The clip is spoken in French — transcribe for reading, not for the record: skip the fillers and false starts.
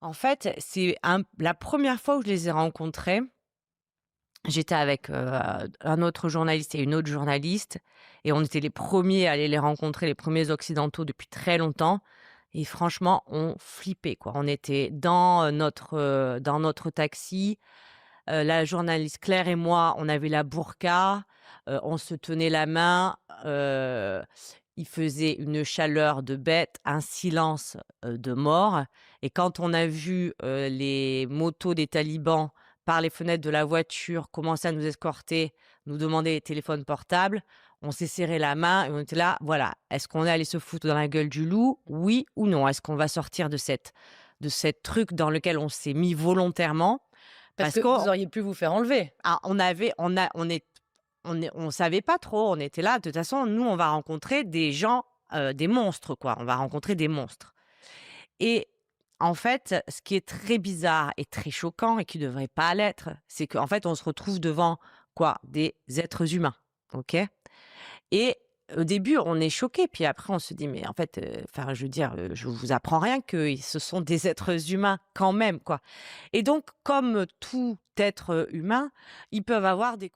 En fait, la première fois où je les ai rencontrés, j'étais avec, un autre journaliste et une autre journaliste et on était les premiers à aller les rencontrer, les premiers occidentaux depuis très longtemps et franchement, on flippait, quoi. On était dans notre taxi, la journaliste Claire et moi, on avait la burqa, on se tenait la main, heu, il faisait une chaleur de bête, un silence, de mort et quand on a vu, les motos des talibans par les fenêtres de la voiture commencer à nous escorter, nous demander les téléphones portables, on s'est serré la main et on était là, voilà: «Est-ce qu'on est allé se foutre dans la gueule du loup? Oui ou non? Est-ce qu'on va sortir de cette truc dans lequel on s'est mis volontairement?» Parce parce que vous qu'on auriez pu vous faire enlever. on avait on savait pas trop, on était là, de toute façon, nous, on va rencontrer des gens, des monstres, quoi. On va rencontrer des monstres et en fait, ce qui est très bizarre et très choquant et qui devrait pas l'être, c'est qu'en fait, on se retrouve devant quoi? Des êtres humains, OK? Et au début, on est choqué, puis après on se dit: «Mais en fait, enfin, je veux dire, je vous apprends rien que ce sont des êtres humains quand même, quoi» et donc comme tout être humain, ils peuvent avoir des